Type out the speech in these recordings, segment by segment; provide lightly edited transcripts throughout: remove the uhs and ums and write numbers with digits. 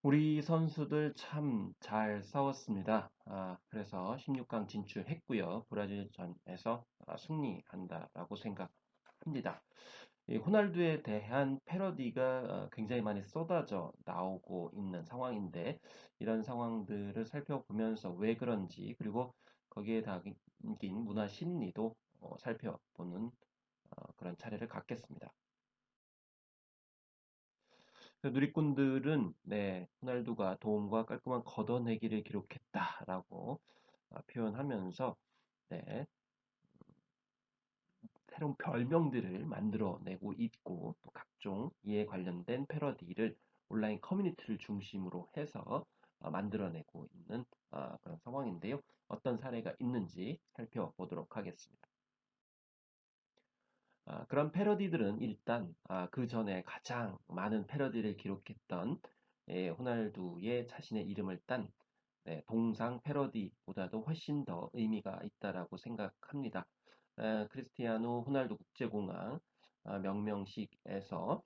우리 선수들 참 잘 싸웠습니다. 그래서 16강 진출했고요. 브라질전에서 승리한다라고 생각합니다. 이 호날두에 대한 패러디가 굉장히 많이 쏟아져 나오고 있는 상황인데 이런 상황들을 살펴보면서 왜 그런지 그리고 거기에 담긴 문화 심리도 살펴보는 그런 차례를 갖겠습니다. 그 누리꾼들은 호날두가 도움과 깔끔한 걷어내기를 기록했다라고 표현하면서 네, 새로운 별명들을 만들어내고 있고 또 각종 이에 관련된 패러디를 온라인 커뮤니티를 중심으로 해서 만들어내고 있는 그런 상황인데요. 어떤 사례가 있는지 살펴보도록 하겠습니다. 그런 패러디들은 일단 그 전에 가장 많은 패러디를 기록했던 호날두의 자신의 이름을 딴 동상 패러디보다도 훨씬 더 의미가 있다라고 생각합니다. 크리스티아노 호날두 국제공항 명명식에서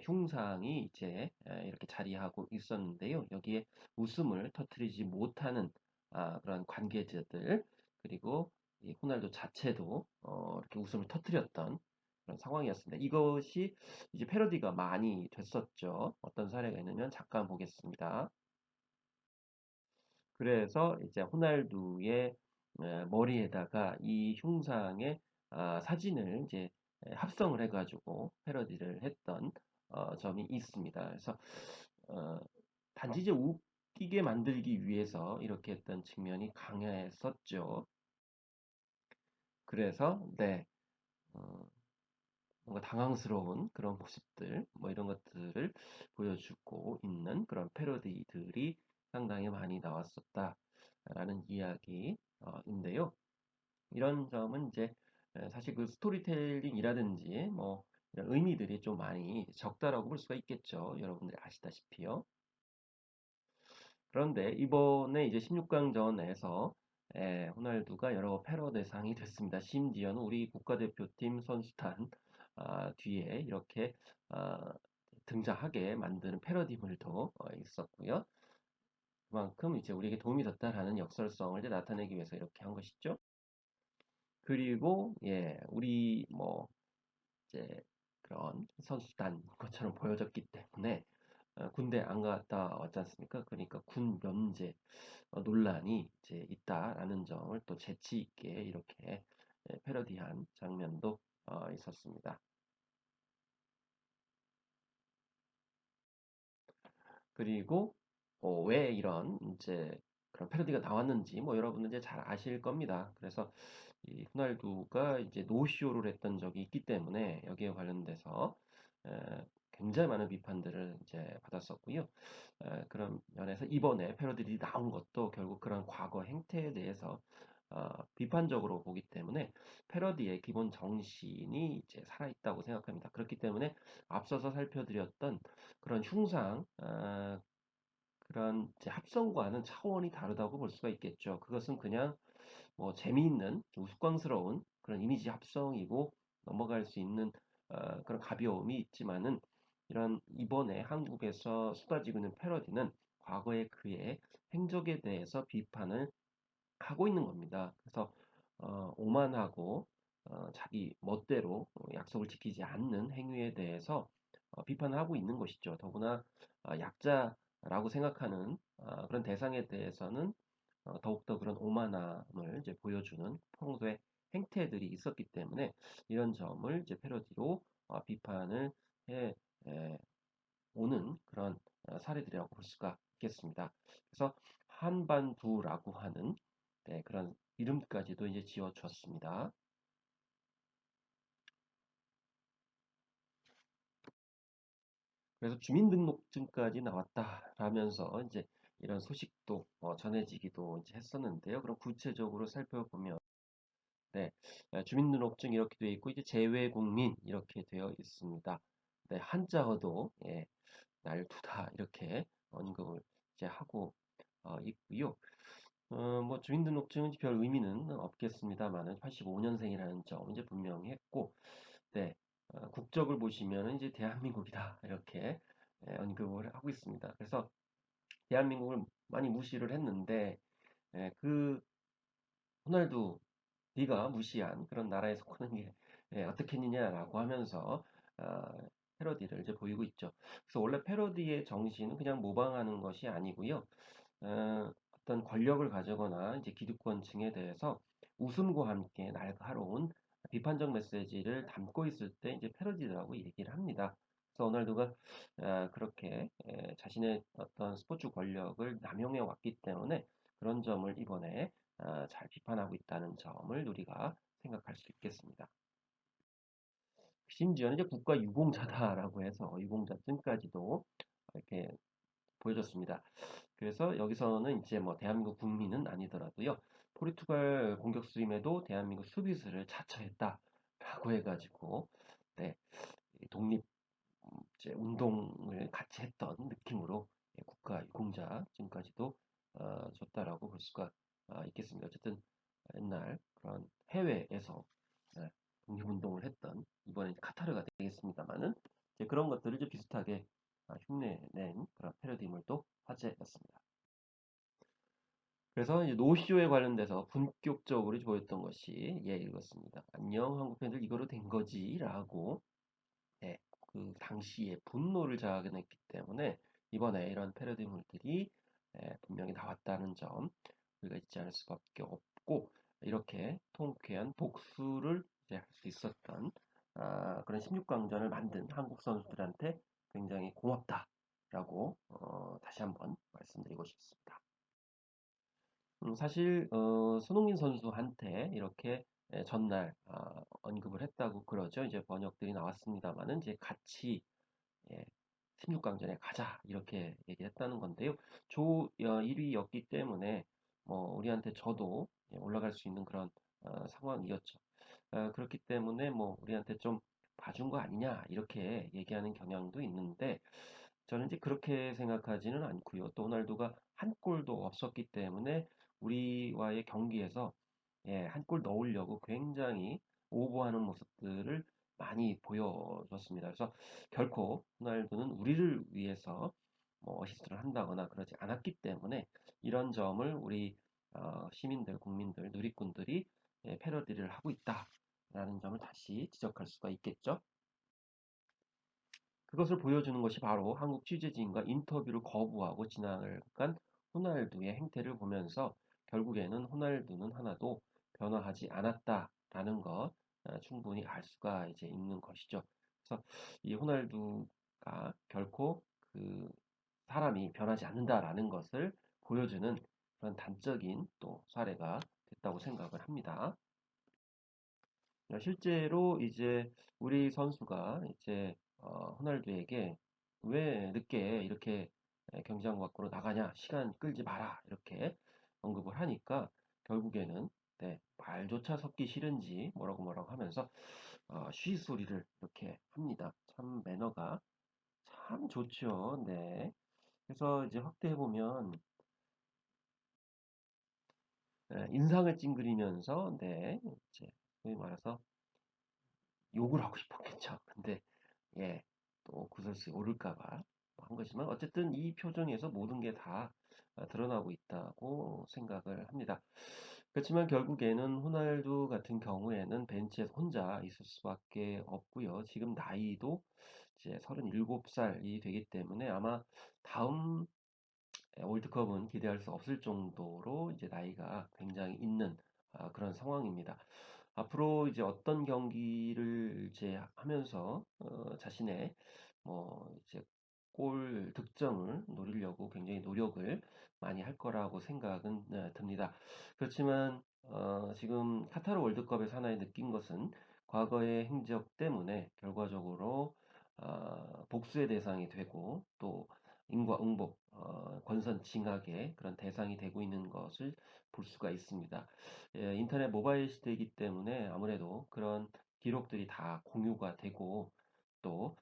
흉상이 이제 이렇게 자리하고 있었는데요. 여기에 웃음을 터뜨리지 못하는 그런 관계자들 그리고 이 호날두 자체도 이렇게 웃음을 터뜨렸던 그런 상황이었습니다. 이것이 이제 패러디가 많이 됐었죠. 어떤 사례가 있냐면 잠깐 보겠습니다. 그래서 이제 호날두의 머리에다가 이 흉상의 사진을 이제 합성을 해가지고 패러디를 했던 점이 있습니다. 그래서 어, 단지 이제 웃기게 만들기 위해서 이렇게 했던 측면이 강했었죠. 그래서 어, 뭔가 당황스러운 그런 모습들, 뭐 이런 것들을 보여주고 있는 그런 패러디들이 상당히 많이 나왔었다라는 이야기인데요. 이런 점은 이제 사실 그 스토리텔링이라든지 뭐 이런 의미들이 좀 많이 적다라고 볼 수가 있겠죠. 여러분들이 아시다시피요. 그런데 이번에 이제 16강전에서 호날두가 여러 패러 대상이 됐습니다. 심지어는 우리 국가대표팀 선수단 뒤에 이렇게 아, 등장하게 만드는 패러디물도 있었고요. 그만큼 이제 우리에게 도움이 됐다라는 역설성을 이제 나타내기 위해서 이렇게 한 것이죠. 그리고 우리 뭐 이제 그런 선수단 것처럼 보여졌기 때문에 군대 안 갔다 왔지 않습니까? 그러니까 군 면제 논란이 이제 있다라는 점을 또 재치 있게 이렇게 패러디한 장면도 있었습니다. 그리고 왜 이런 이제 그런 패러디가 나왔는지 뭐 여러분은 이제 잘 아실 겁니다. 그래서 이 호날두가 이제 노쇼를 했던 적이 있기 때문에 여기에 관련돼서 에, 굉장히 많은 비판들을 이제 받았었고요. 그런 면에서 이번에 패러디들이 나온 것도 결국 그런 과거 행태에 대해서 비판적으로 보기 때문에 패러디의 기본 정신이 이제 살아있다고 생각합니다. 그렇기 때문에 앞서서 살펴드렸던 그런 흉상, 그런 이제 합성과는 차원이 다르다고 볼 수가 있겠죠. 그것은 그냥 뭐 재미있는 우스꽝스러운 그런 이미지 합성이고 넘어갈 수 있는 그런 가벼움이 있지만은 이런 이번에 한국에서 쏟아지고 있는 패러디는 과거의 그의 행적에 대해서 비판을 하고 있는 겁니다. 그래서 오만하고 자기 멋대로 약속을 지키지 않는 행위에 대해서 비판을 하고 있는 것이죠. 더구나 약자라고 생각하는 그런 대상에 대해서는 더욱더 그런 오만함을 이제 보여주는 평소의 행태들이 있었기 때문에 이런 점을 이제 패러디로 비판을 해 오는 그런 사례들이라고 볼 수가 있겠습니다. 그래서 한반도라고 하는 그런 이름까지도 이제 지어줬습니다. 그래서 주민등록증까지 나왔다라면서 이제 이런 소식도 전해지기도 이제 했었는데요. 그럼 구체적으로 살펴보면 주민등록증 이렇게 되어 있고 이제 재외국민 이렇게 되어 있습니다. 한자어도 날두다 이렇게 언급을 이제 하고 있고요. 뭐 주민등록증은 별 의미는 없겠습니다만은 85년생이라는 점 이제 분명히 했고, 네, 국적을 보시면은 이제 대한민국이다 이렇게 언급을 하고 있습니다. 그래서 대한민국을 많이 무시를 했는데 그 호날두 네가 무시한 그런 나라에 속하는 게 어떻겠느냐라고 하면서 아, 패러디를 이제 보이고 있죠. 그래서 원래 패러디의 정신은 그냥 모방하는 것이 아니고요. 어떤 권력을 가져거나 이제 기득권층에 대해서 웃음과 함께 날카로운 비판적 메시지를 담고 있을 때 이제 패러디라고 얘기를 합니다. 그래서 호날두가 그렇게 자신의 어떤 스포츠 권력을 남용해 왔기 때문에 그런 점을 이번에 잘 비판하고 있다는 점을 우리가 생각할 수 있겠습니다. 심지어는 이제 국가 유공자다라고 해서 유공자증까지도 이렇게 보여줬습니다. 그래서 여기서는 이제 뭐 대한민국 국민은 아니더라도요. 포르투갈 공격수임에도 대한민국 수비수를 자처했다라고 해가지고 네, 독립 이제 운동을 같이 했던 느낌으로 국가 유공자증까지도 줬다라고 볼 수가 있겠습니다. 어쨌든 옛날 그런 해외에서 네, 독립운동을 했던 이번에 카타르가 되겠습니다만은 그런 것들을 좀 비슷하게 흉내낸 그런 패러디물도 화제였습니다. 그래서 이제 노쇼에 관련돼서 본격적으로 보였던 것이 읽었습니다. 안녕 한국 팬들 이거로 된 거지라고 네, 그 당시에 분노를 자아냈기 때문에 이번에 이런 패러디물들이 분명히 나왔다는 점 우리가 잊지 않을 수밖에 없고 이렇게 통쾌한 복수를 이제 할 수 있었던 그런 16강전을 만든 한국 선수들한테 굉장히 고맙다라고 다시 한번 말씀드리고 싶습니다. 사실 손흥민 선수한테 이렇게 전날 언급을 했다고 그러죠. 이제 번역들이 나왔습니다만은 이제 같이 16강전에 가자 이렇게 얘기했다는 건데요. 조 1위였기 때문에 뭐 우리한테 저도 올라갈 수 있는 그런 상황이었죠. 그렇기 때문에 뭐 우리한테 좀 봐준 거 아니냐 이렇게 얘기하는 경향도 있는데 저는 이제 그렇게 생각하지는 않고요. 또 호날두가 한 골도 없었기 때문에 우리와의 경기에서 한 골 넣으려고 굉장히 오버하는 모습들을 많이 보여줬습니다. 그래서 결코 호날두는 우리를 위해서 뭐 어시스트를 한다거나 그러지 않았기 때문에 이런 점을 우리 시민들, 국민들, 누리꾼들이 패러디를 하고 있다라는 점을 다시 지적할 수가 있겠죠. 그것을 보여주는 것이 바로 한국 취재진과 인터뷰를 거부하고 지나간 호날두의 행태를 보면서 결국에는 호날두는 하나도 변화하지 않았다라는 것 충분히 알 수가 이제 있는 것이죠. 그래서 이 호날두가 결코 그 사람이 변하지 않는다라는 것을 보여주는 그런 단적인 또 사례가 됐다고 생각을 합니다. 실제로 이제 우리 선수가 이제 호날두에게 왜 늦게 이렇게 경기장 밖으로 나가냐, 시간 끌지 마라 이렇게 언급을 하니까 결국에는 말조차 섞기 싫은지 뭐라고 뭐라고 하면서 쉬 소리를 이렇게 합니다. 참 매너가 참 좋죠. 네. 그래서 이제 확대해 보면 인상을 찡그리면서 이제 소위 말해서 욕을 하고 싶었겠죠. 근데 또 구설수에 오를까봐 한 거지만 어쨌든 이 표정에서 모든 게 다 드러나고 있다고 생각을 합니다. 그렇지만 결국에는 호날두 같은 경우에는 벤치에서 혼자 있을 수밖에 없고요. 지금 나이도 이제 37살이 되기 때문에 아마 다음 월드컵은 기대할 수 없을 정도로 이제 나이가 굉장히 있는 그런 상황입니다. 앞으로 이제 어떤 경기를 이제 하면서 자신의 뭐 이제 골 득점을 노리려고 굉장히 노력을 많이 할 거라고 생각은 듭니다. 그렇지만 지금 카타르 월드컵에서 하나의 느낀 것은 과거의 행적 때문에 결과적으로 복수의 대상이 되고 또 인과응보, 권선징악의 그런 대상이 되고 있는 것을 볼 수가 있습니다. 인터넷 모바일 시대이기 때문에 아무래도 그런 기록들이 다 공유가 되고 또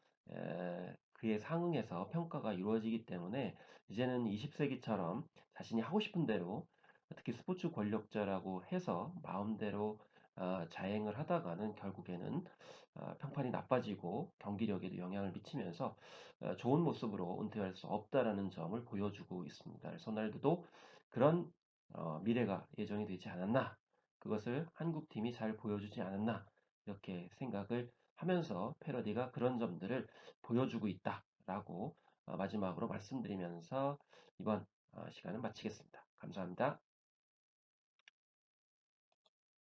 그에 상응해서 평가가 이루어지기 때문에 이제는 20세기처럼 자신이 하고 싶은 대로 특히 스포츠 권력자라고 해서 마음대로 자행을 하다가는 결국에는 평판이 나빠지고 경기력에도 영향을 미치면서 좋은 모습으로 은퇴할 수 없다라는 점을 보여주고 있습니다. 그래서 호날두도 그런 미래가 예정이 되지 않았나, 그것을 한국 팀이 잘 보여주지 않았나 이렇게 생각을 하면서 패러디가 그런 점들을 보여주고 있다라고 마지막으로 말씀드리면서 이번 시간을 마치겠습니다. 감사합니다.